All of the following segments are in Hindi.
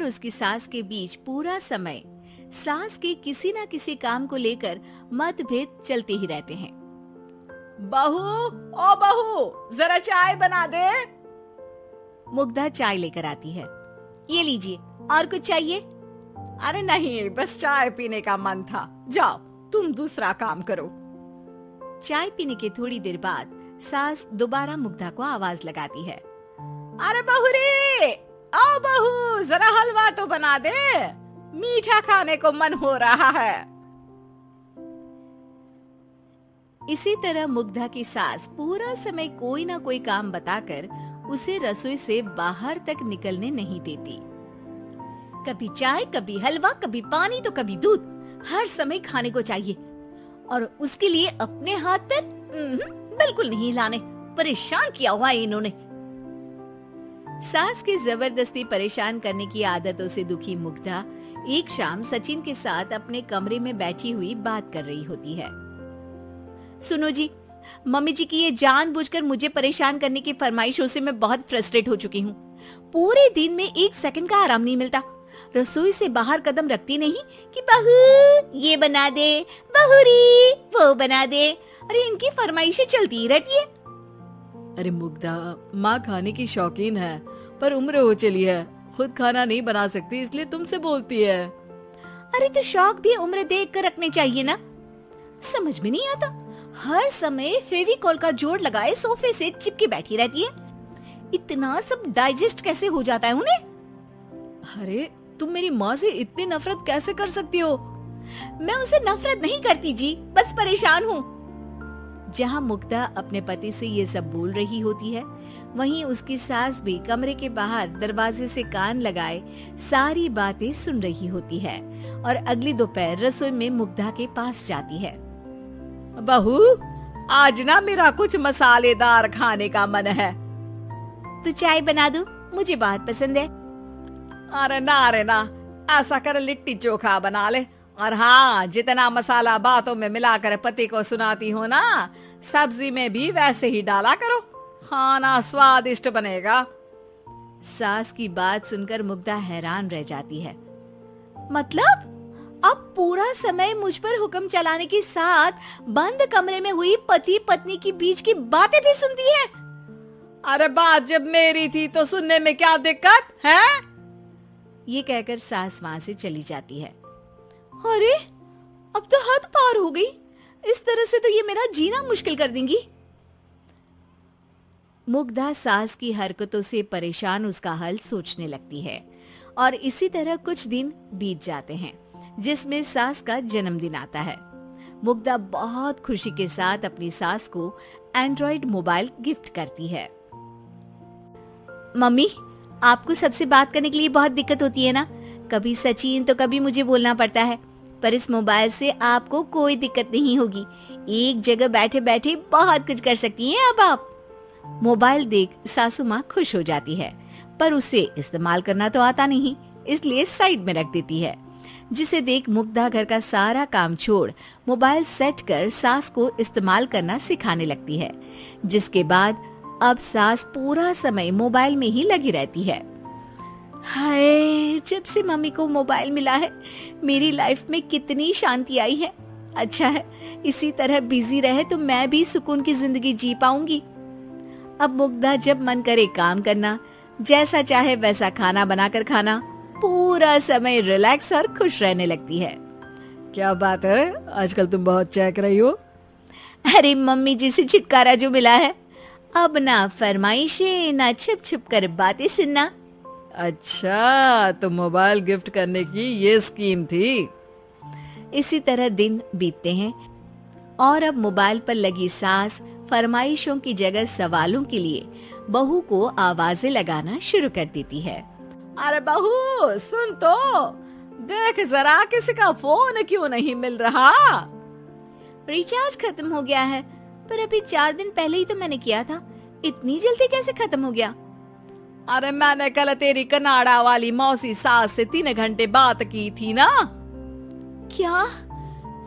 उसकी सास के बीच पूरा समय सास के किसी न किसी काम को लेकर मतभेद चलते ही रहते हैं। बहू, ओ बहू, जरा चाय बना दे। मुग्धा चाय लेकर आती है। ये लीजिए, और कुछ चाहिए? अरे नहीं, बस चाय पीने का मन था। जाओ, तुम दूसरा काम करो। चाय पीने के थोड़ी देर बाद सास दोबारा मुग्धा को आवाज लगाती है। अरे बहू रे, आओ बहू, जरा हलवा तो बना दे, मीठा खाने को मन हो रहा है। इसी तरह मुग्धा की सास पूरा समय कोई ना कोई काम बताकर उसे रसोई से बाहर तक निकलने नहीं देती। कभी चाय, कभी हलवा, कभी पानी तो कभी दूध, हर समय खाने को चाहिए और उसके लिए अपने हाथ पर बिल्कुल नहीं हिलाने। परेशान किया हुआ है इन्होंने। सास की जबरदस्ती परेशान करने की आदतों से दुखी मुग्धा एक शाम सचिन के साथ अपने कमरे में बैठी हुई बात कर रही होती है। सुनो जी, मम्मी जी की ये जानबूझकर मुझे परेशान करने की फरमाइशों से मैं बहुत फ्रस्ट्रेट हो चुकी हूँ। पूरे दिन में एक सेकंड का आराम नहीं मिलता। रसोई से बाहर कदम रखती नहीं कि बहू ये बना दे, बहुरी वो बना दे। अरे इनकी फरमाइशें चलती ही रहती है। अरे मुग्धा, माँ खाने की शौकीन है, पर उम्र हो चली है, खुद खाना नहीं बना सकती, इसलिए तुमसे बोलती है। अरे तो शौक भी उम्र देख कर रखने चाहिए ना। समझ में नहीं आता, हर समय फेविकॉल का जोड़ लगाए सोफे से चिपके बैठी रहती है। इतना सब डाइजेस्ट कैसे हो जाता है उन्हें? अरे तुम मेरी माँ से इतनी नफरत कैसे कर सकती हो? मैं उनसे नफरत नहीं करती जी, बस परेशान हूँ। जहाँ मुग्धा अपने पति से ये सब बोल रही होती है, वहीं उसकी सास भी कमरे के बाहर दरवाजे से कान लगाए सारी बातें सुन रही होती है और अगली दोपहर रसोई में मुग्धा के पास जाती है। बहू, आज ना मेरा कुछ मसालेदार खाने का मन है। तो चाय बना दूं? मुझे बहुत पसंद है। अरे ना, ऐसा कर लिट्टी चोखा बना ले। और हाँ, जितना मसाला बातों में मिलाकर पति को सुनाती हो ना, सब्जी में भी वैसे ही डाला करो, खाना स्वादिष्ट बनेगा। सास की बात सुनकर मुग्धा हैरान रह जाती है। मतलब अब पूरा समय मुझ पर हुक्म चलाने के साथ बंद कमरे में हुई पति पत्नी की बीच की बातें भी सुनती है? अरे बात जब मेरी थी तो सुनने में क्या दिक्कत है? ये कहकर सास वहां से चली जाती है। अरे अब तो हद पार हो गई, इस तरह से तो ये मेरा जीना मुश्किल कर देंगी। मुग्धा सास की हरकतों से परेशान उसका हल सोचने लगती है और इसी तरह कुछ दिन बीत जाते हैं, जिसमें सास का जन्मदिन आता है। मुग्धा बहुत खुशी के साथ अपनी सास को एंड्रॉइड मोबाइल गिफ्ट करती है। मम्मी, आपको सबसे बात करने के लिए बहुत दिक्कत होती है ना, कभी सचिन तो कभी मुझे बोलना पड़ता है, पर इस मोबाइल से आपको कोई दिक्कत नहीं होगी। एक जगह बैठे बैठे बहुत कुछ कर सकती हैं अब आप। मोबाइल देख सासू माँ खुश हो जाती है, पर उसे इस्तेमाल करना तो आता नहीं, इसलिए साइड में रख देती है। जिसे देख मुग्धा घर का सारा काम छोड़ मोबाइल सेट कर सास को इस्तेमाल करना सिखाने लगती है, जिसके बाद अब सास पूरा समय मोबाइल में ही लगी रहती है। हाय, जब से मम्मी को मोबाइल मिला है मेरी लाइफ में कितनी शांति आई है। अच्छा है, इसी तरह बिजी रहे तो मैं भी सुकून की जिंदगी जी पाऊंगी। अब मुग्धा जब मन करे काम करना, जैसा चाहे वैसा खाना बनाकर खाना, पूरा समय रिलैक्स और खुश रहने लगती है। क्या बात है, आजकल तुम बहुत चहक रही हो। अरे मम्मी जी से छुटकारा जो मिला है, अब ना फरमाइशें ना छुप छुप कर बातें सुनना। अच्छा, तो मोबाइल गिफ्ट करने की ये स्कीम थी। इसी तरह दिन बीतते हैं और अब मोबाइल पर लगी सास फरमाइशों की जगह सवालों के लिए बहू को आवाजें लगाना शुरू कर देती है। अरे बहू सुन तो, देख जरा किसी का फोन क्यों नहीं मिल रहा? रिचार्ज खत्म हो गया है, पर अभी 4 दिन पहले ही तो मैंने किया था, इतनी जल्दी कैसे खत्म हो गया? अरे मैंने कल तेरी कनाडा वाली मौसी सास से 3 घंटे बात की थी ना। क्या?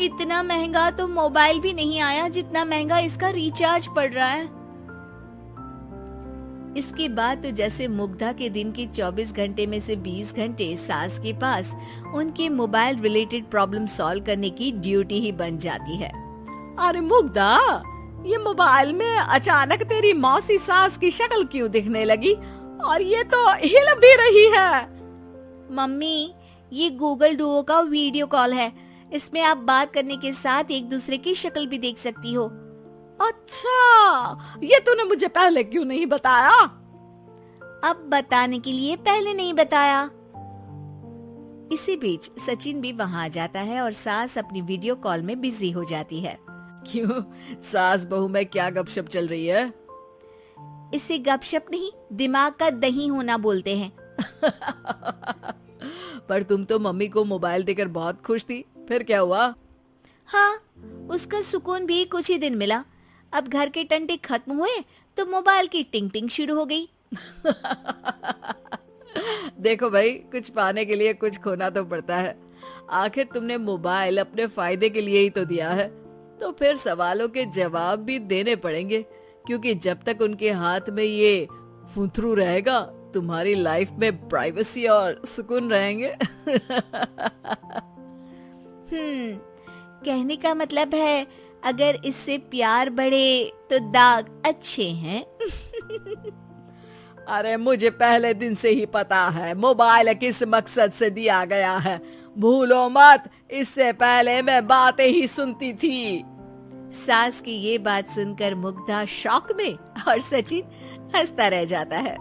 इतना महंगा तो मोबाइल भी नहीं आया जितना महंगा इसका रिचार्ज पड़ रहा है। इसके बाद तो जैसे मुग्धा के दिन के 24 घंटे में से 20 घंटे सास के पास उनके मोबाइल रिलेटेड प्रॉब्लम सॉल्व करने की ड्यूटी ही बन जाती है। अरे मुग्धा, ये मोबाइल में अचानक तेरी मौसी सास की शक्ल क्यों दिखने लगी और ये तो हिल भी रही है। मम्मी, ये गूगल डुओ का वीडियो कॉल है। इसमें आप बात करने के साथ एक दूसरे की शक्ल भी देख सकती हो। अच्छा, ये तूने मुझे पहले क्यों नहीं बताया? अब बताने के लिए पहले नहीं बताया। इसी बीच सचिन भी वहां आ जाता है और सास अपनी वीडियो कॉल में बिजी हो जाती है। क्यों, सास बहू में क्या गपशप चल रही है? इसे गपशप नहीं, दिमाग का दही होना बोलते हैं। पर तुम तो मम्मी को मोबाइल देकर बहुत खुश थी, फिर क्या हुआ? हाँ, उसका सुकून भी कुछ ही दिन मिला। अब घर के टंटे खत्म हुए तो मोबाइल की टिंग टिंग शुरू हो गई। देखो भाई, कुछ पाने के लिए कुछ खोना तो पड़ता है। आखिर तुमने मोबाइल अपने फायदे के लिए ही तो दिया है, तो फिर सवालों के जवाब भी देने पड़ेंगे, क्योंकि जब तक उनके हाथ में ये फुंथरू रहेगा तुम्हारी लाइफ में प्राइवेसी और सुकून रहेंगे। कहने का मतलब है अगर इससे प्यार बढ़े तो दाग अच्छे हैं। अरे मुझे पहले दिन से ही पता है मोबाइल किस मकसद से दिया गया है। भूलो मत, इससे पहले मैं बातें ही सुनती थी। सास की ये बात सुनकर मुग्धा शॉक में और सचिन हंसता रह जाता है।